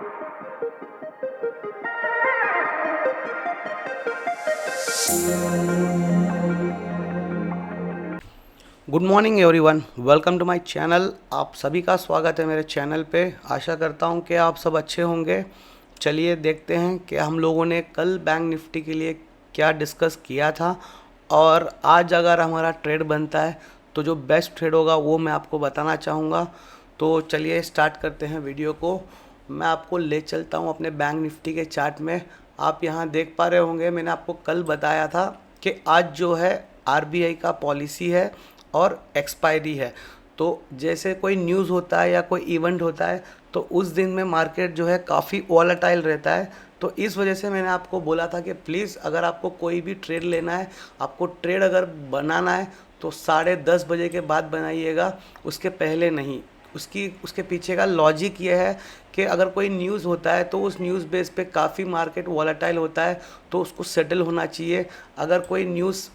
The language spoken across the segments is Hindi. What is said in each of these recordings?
Good morning everyone, welcome to my channel. आप सभी का स्वागत है मेरे चैनल पे। आशा करता हूँ कि आप सब अच्छे होंगे। चलिए देखते हैं कि हम लोगों ने कल बैंक निफ्टी के लिए क्या डिस्कस किया था और आज अगर हमारा ट्रेड बनता है तो जो बेस्ट ट्रेड होगा वो मैं आपको बताना चाहूँगा। तो चलिए स्टार्ट करते हैं वीडियो को। मैं आपको ले चलता हूँ अपने बैंक निफ्टी के चार्ट में। आप यहाँ देख पा रहे होंगे, मैंने आपको कल बताया था कि आज जो है आरबीआई का पॉलिसी है और एक्सपायरी है। तो जैसे कोई न्यूज़ होता है या कोई इवेंट होता है तो उस दिन में मार्केट जो है काफ़ी वॉलेटाइल रहता है। तो इस वजह से मैंने आपको बोला था कि प्लीज़ अगर आपको कोई भी ट्रेड लेना है, आपको ट्रेड अगर बनाना है तो 10:30 बजे के बाद बनाइएगा, उसके पहले नहीं। उसके पीछे का लॉजिक ये है कि अगर कोई न्यूज़ होता है तो उस न्यूज़ बेस पे काफ़ी मार्केट वॉलेटाइल होता है, तो उसको सेटल होना चाहिए। अगर कोई न्यूज़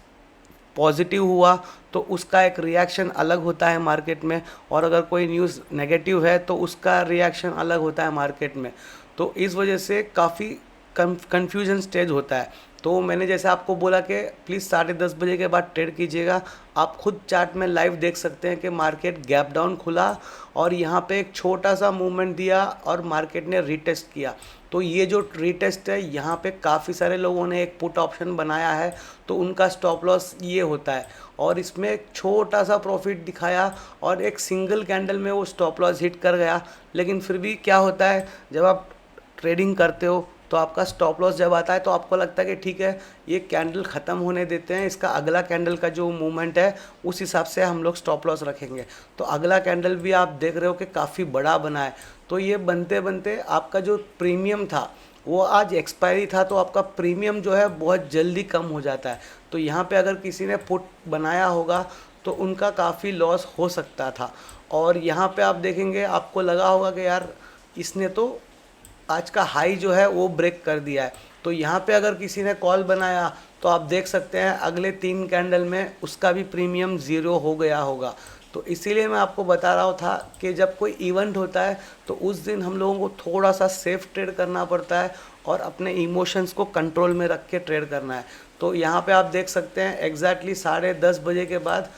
पॉजिटिव हुआ तो उसका एक रिएक्शन अलग होता है मार्केट में, और अगर कोई न्यूज़ नेगेटिव है तो उसका रिएक्शन अलग होता है मार्केट में। तो इस वजह से काफ़ी कन्फ्यूजन स्टेज होता है। तो मैंने जैसे आपको बोला कि प्लीज़ 10:30 बजे के बाद ट्रेड कीजिएगा। आप खुद चार्ट में लाइव देख सकते हैं कि मार्केट गैप डाउन खुला और यहाँ पे एक छोटा सा मूवमेंट दिया और मार्केट ने रीटेस्ट किया। तो ये जो रीटेस्ट है, यहाँ पे काफ़ी सारे लोगों ने एक पुट ऑप्शन बनाया है, तो उनका स्टॉप लॉस ये होता है। और इसमें एक छोटा सा प्रॉफिट दिखाया और एक सिंगल कैंडल में वो स्टॉप लॉस हिट कर गया। लेकिन फिर भी क्या होता है, जब आप ट्रेडिंग करते हो तो आपका स्टॉप लॉस जब आता है तो आपको लगता है कि ठीक है, ये कैंडल ख़त्म होने देते हैं, इसका अगला कैंडल का जो मूवमेंट है उस हिसाब से हम लोग स्टॉप लॉस रखेंगे। तो अगला कैंडल भी आप देख रहे हो कि काफ़ी बड़ा बना है। तो ये बनते बनते आपका जो प्रीमियम था वो आज एक्सपायरी था, तो आपका प्रीमियम जो है बहुत जल्दी कम हो जाता है। तो यहाँ पे अगर किसी ने पुट बनाया होगा तो उनका काफ़ी लॉस हो सकता था। और यहाँ पे आप देखेंगे, आपको लगा होगा कि यार इसने तो आज का हाई जो है वो ब्रेक कर दिया है। तो यहाँ पे अगर किसी ने कॉल बनाया तो आप देख सकते हैं अगले 3 कैंडल में उसका भी प्रीमियम ज़ीरो हो गया होगा। तो इसीलिए मैं आपको बता रहा था कि जब कोई इवेंट होता है तो उस दिन हम लोगों को थोड़ा सा सेफ ट्रेड करना पड़ता है और अपने इमोशंस को कंट्रोल में रख के ट्रेड करना है। तो यहाँ पे आप देख सकते हैं एग्जैक्टली 10:30 बजे के बाद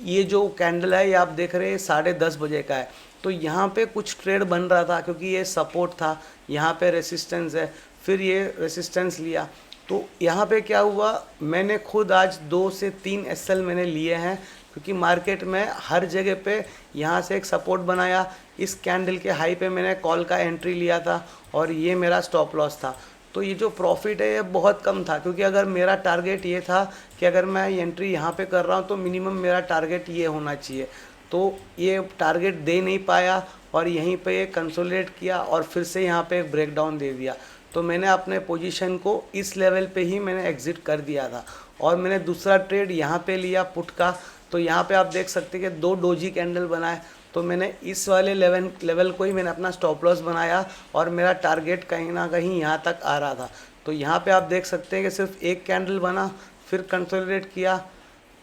ये जो कैंडल है, ये आप देख रहे हैं 10:30 बजे का है। तो यहाँ पे कुछ ट्रेड बन रहा था क्योंकि ये सपोर्ट था, यहाँ पे रेसिस्टेंस है, फिर ये रेसिस्टेंस लिया। तो यहाँ पे क्या हुआ, मैंने खुद आज 2 से 3 एसएल मैंने लिए हैं, क्योंकि मार्केट में हर जगह पे यहाँ से एक सपोर्ट बनाया। इस कैंडल के हाई पे मैंने कॉल का एंट्री लिया था और ये मेरा स्टॉप लॉस था। तो ये जो प्रॉफिट है ये बहुत कम था, क्योंकि अगर मेरा टारगेट ये था कि अगर मैं एंट्री यहाँ पे कर रहा हूँ तो मिनिमम मेरा टारगेट ये होना चाहिए। तो ये टारगेट दे नहीं पाया और यहीं पे ये कंसोलिडेट किया और फिर से यहाँ पे एक ब्रेकडाउन दे दिया। तो मैंने अपने पोजीशन को इस लेवल पे ही मैंने एग्ज़िट कर दिया था और मैंने दूसरा ट्रेड यहाँ पे लिया पुट का। तो यहाँ पे आप देख सकते हैं कि 2 डोजी कैंडल बनाए, तो मैंने इस वाले लेवल को ही मैंने अपना स्टॉप लॉस बनाया और मेरा टारगेट कहीं ना कहीं यहाँ तक आ रहा था। तो यहाँ पे आप देख सकते हैं कि सिर्फ एक कैंडल बना, फिर कंसोलिडेट किया।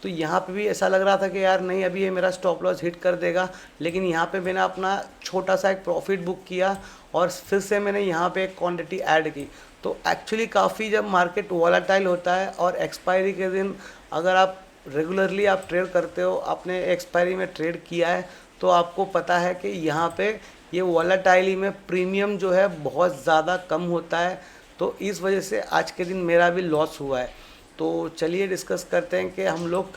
तो यहाँ पे भी ऐसा लग रहा था कि यार नहीं, अभी ये मेरा स्टॉप लॉस हिट कर देगा, लेकिन यहाँ पे मैंने अपना छोटा सा एक प्रॉफिट बुक किया और फिर से मैंने यहाँ पे एक क्वांटिटी ऐड की। तो एक्चुअली काफ़ी जब मार्केट वॉलेटाइल होता है और एक्सपायरी के दिन अगर आप रेगुलरली आप ट्रेड करते हो, आपने एक्सपायरी में ट्रेड किया है, तो आपको पता है कि यहाँ पे ये वॉलेटाइली में प्रीमियम जो है बहुत ज़्यादा कम होता है। तो इस वजह से आज के दिन मेरा भी लॉस हुआ है। तो चलिए डिस्कस करते हैं कि हम लोग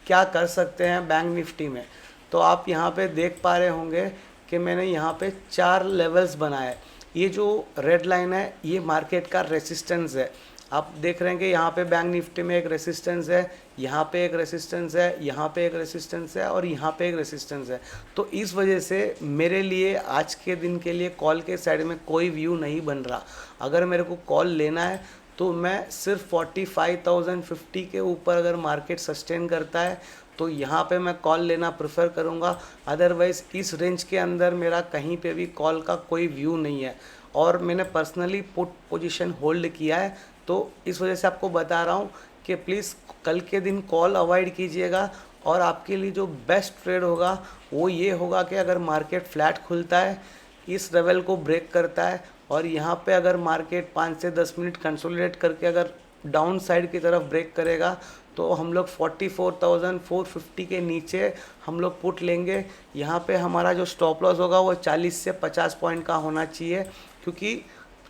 क्या कर सकते हैं बैंक निफ्टी में। तो आप यहाँ पे देख पा रहे होंगे कि मैंने यहाँ पे 4 लेवल्स बनाए। ये जो रेड लाइन है ये मार्केट का रेसिस्टेंस है। आप देख रहे हैं कि यहाँ पे बैंक निफ्टी में एक रेसिस्टेंस है, यहाँ पे एक रेसिस्टेंस है, यहाँ पे एक रेसिस्टेंस है और यहाँ पे एक रेसिस्टेंस है। तो इस वजह से मेरे लिए आज के दिन के लिए कॉल के साइड में कोई व्यू नहीं बन रहा। अगर मेरे को कॉल लेना है तो मैं सिर्फ 45,050 के ऊपर अगर मार्केट सस्टेन करता है तो यहाँ पे मैं कॉल लेना प्रेफर करूँगा। अदरवाइज़ इस रेंज के अंदर मेरा कहीं पे भी कॉल का कोई व्यू नहीं है और मैंने पर्सनली पुट पोजीशन होल्ड किया है। तो इस वजह से आपको बता रहा हूँ कि प्लीज़ कल के दिन कॉल अवॉइड कीजिएगा। और आपके लिए जो बेस्ट ट्रेड होगा वो ये होगा कि अगर मार्केट फ्लैट खुलता है इस लेवल को ब्रेक करता है और यहाँ पे अगर मार्केट 5 से 10 मिनट कंसोलिडेट करके अगर डाउन साइड की तरफ ब्रेक करेगा तो हम लोग 44,450 के नीचे हम लोग पुट लेंगे। यहाँ पे हमारा जो स्टॉप लॉस होगा वो 40 से 50 पॉइंट का होना चाहिए, क्योंकि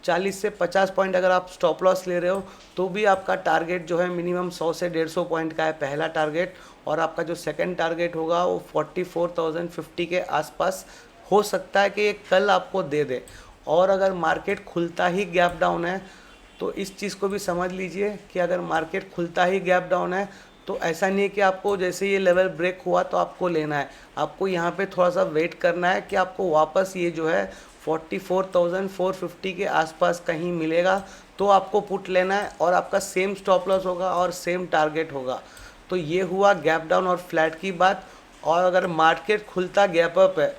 40 से 50 पॉइंट अगर आप स्टॉप लॉस ले रहे हो तो भी आपका टारगेट जो है मिनिमम 100 से 150 पॉइंट का है पहला टारगेट, और आपका जो सेकंड टारगेट होगा वो 44,050 के आसपास हो सकता है कि ये कल आपको दे दे। और अगर मार्केट खुलता ही गैप डाउन है तो इस चीज़ को भी समझ लीजिए कि अगर मार्केट खुलता ही गैप डाउन है तो ऐसा नहीं है कि आपको जैसे ये लेवल ब्रेक हुआ तो आपको लेना है, आपको यहाँ पे थोड़ा सा वेट करना है कि आपको वापस ये जो है 44,450 के आसपास कहीं मिलेगा तो आपको पुट लेना है और आपका सेम स्टॉप लॉस होगा और सेम टारगेट होगा। तो ये हुआ गैप डाउन और फ्लैट की बात। और अगर मार्केट खुलता गैप अप है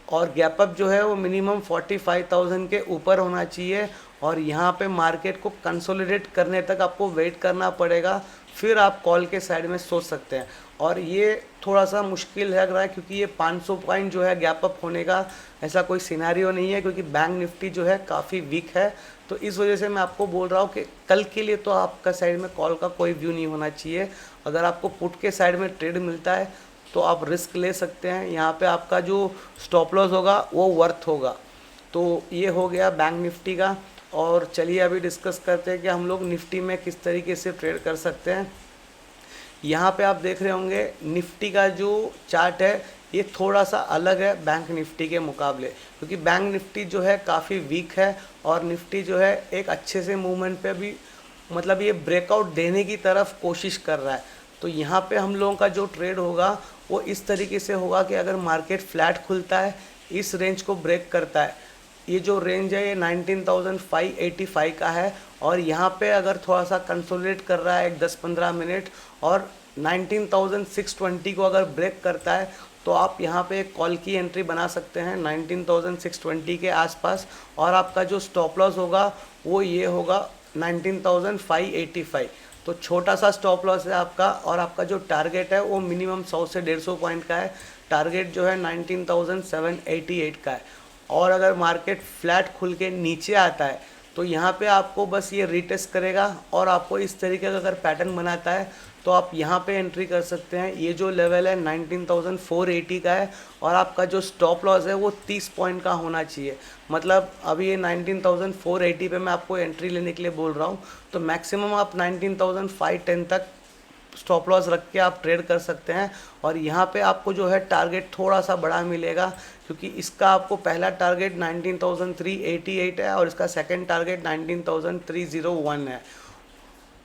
और गैप अप जो है वो मिनिमम 45,000 के ऊपर होना चाहिए और यहाँ पे मार्केट को कंसोलिडेट करने तक आपको वेट करना पड़ेगा, फिर आप कॉल के साइड में सोच सकते हैं। और ये थोड़ा सा मुश्किल लग रहा है क्योंकि ये 500 पॉइंट जो है गैप अप होने का ऐसा कोई सिनेरियो नहीं है, क्योंकि बैंक निफ्टी जो है काफ़ी वीक है। तो इस वजह से मैं आपको बोल रहा हूँ कि कल के लिए तो आपका साइड में कॉल का कोई व्यू नहीं होना चाहिए। अगर आपको पुट के साइड में ट्रेड मिलता है तो आप रिस्क ले सकते हैं, यहाँ पे आपका जो स्टॉप लॉस होगा वो वर्थ होगा। तो ये हो गया बैंक निफ्टी का। और चलिए अभी डिस्कस करते हैं कि हम लोग निफ्टी में किस तरीके से ट्रेड कर सकते हैं। यहाँ पे आप देख रहे होंगे निफ्टी का जो चार्ट है ये थोड़ा सा अलग है बैंक निफ्टी के मुकाबले, क्योंकि बैंक निफ्टी जो है काफ़ी वीक है और निफ्टी जो है एक अच्छे से मूवमेंट पे भी मतलब ये ब्रेकआउट देने की तरफ कोशिश कर रहा है। तो यहाँ पे हम लोगों का जो ट्रेड होगा वो इस तरीके से होगा कि अगर मार्केट फ्लैट खुलता है, इस रेंज को ब्रेक करता है, ये जो रेंज है ये 19,585 का है, और यहाँ पे अगर थोड़ा सा कंसोलिडेट कर रहा है एक 10-15 मिनट और 19,620 को अगर ब्रेक करता है तो आप यहाँ पे एक कॉल की एंट्री बना सकते हैं 19,620 के आसपास, और आपका जो स्टॉप लॉस होगा वो ये होगा 19,585। तो छोटा सा स्टॉप लॉस है आपका, और आपका जो टारगेट है वो मिनिमम 100 से 150 पॉइंट का है। टारगेट जो है 19,788 का है। और अगर मार्केट फ्लैट खुल के नीचे आता है तो यहाँ पे आपको बस ये रीटेस्ट करेगा और आपको इस तरीके का अगर पैटर्न बनाता है तो आप यहाँ पे एंट्री कर सकते हैं। ये जो लेवल है 19,480 का है और आपका जो स्टॉप लॉस है वो 30 पॉइंट का होना चाहिए। मतलब अभी ये 19,480 पे मैं आपको एंट्री लेने के लिए बोल रहा हूँ, तो मैक्सिमम आप 19,510 तक स्टॉप लॉस रख के आप ट्रेड कर सकते हैं। और यहाँ पे आपको जो है टारगेट थोड़ा सा बड़ा मिलेगा, क्योंकि इसका आपको पहला टारगेट 19,388 है और इसका सेकंड टारगेट 19,301 है।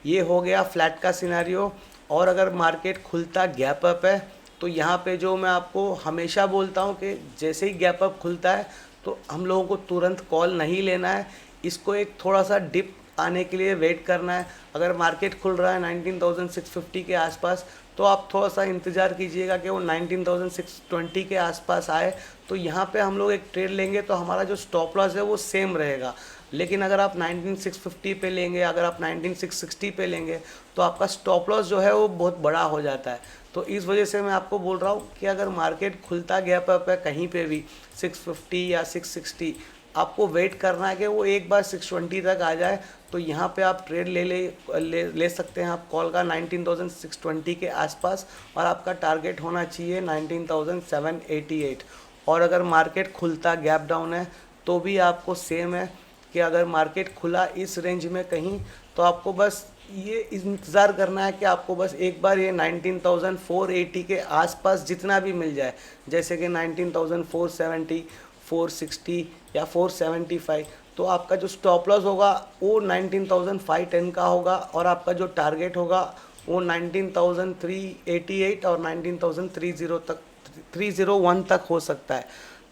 ये हो गया फ्लैट का सिनेरियो। और अगर मार्केट खुलता गैप अप है तो यहाँ पे जो मैं आपको हमेशा बोलता हूँ कि जैसे ही गैप अप खुलता है तो हम लोगों को तुरंत कॉल नहीं लेना है, इसको एक थोड़ा सा डिप आने के लिए वेट करना है। अगर मार्केट खुल रहा है 19,650 के आसपास तो आप थोड़ा सा इंतज़ार कीजिएगा कि वो 19,620 के आसपास आए, तो यहाँ पे हम लोग एक ट्रेड लेंगे तो हमारा जो स्टॉप लॉस है वो सेम रहेगा। लेकिन अगर आप 19,650 पे लेंगे, अगर आप 19,660 पे लेंगे तो आपका स्टॉप लॉस जो है वो बहुत बड़ा हो जाता है। तो इस वजह से मैं आपको बोल रहा हूँ कि अगर मार्केट खुलता गैप अप है कहीं पे भी 650 या 660, आपको वेट करना है कि वो एक बार 620 तक आ जाए, तो यहाँ पे आप ट्रेड ले सकते हैं आप कॉल का 19,620 के आसपास, और आपका टारगेट होना चाहिए 19,788। और अगर मार्केट खुलता गैप डाउन है तो भी आपको सेम है कि अगर मार्केट खुला इस रेंज में कहीं तो आपको बस ये इंतज़ार करना है कि आपको बस एक बार ये 19,480 के आसपास जितना भी मिल जाए, जैसे कि 19,470, 460 या 475, तो आपका जो स्टॉप लॉस होगा वो 19,510 का होगा और आपका जो टारगेट होगा वो 19,388 और 19,301 तक हो सकता है।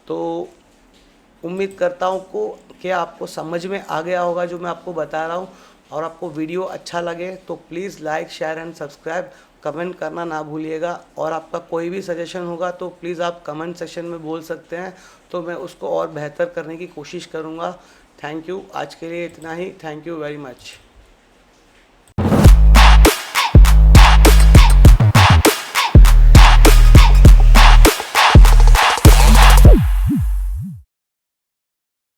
तो उम्मीद करता हूँ कि आपको समझ में आ गया होगा जो मैं आपको बता रहा हूँ, और आपको वीडियो अच्छा लगे तो please like, share and subscribe, comment करना ना भूलिएगा। और आपका कोई भी सजेशन होगा तो प्लीज़ आप कमेंट सेक्शन में बोल सकते हैं, तो मैं उसको और बेहतर करने की कोशिश करूँगा। थैंक यू, आज के लिए इतना ही। Thank you very much.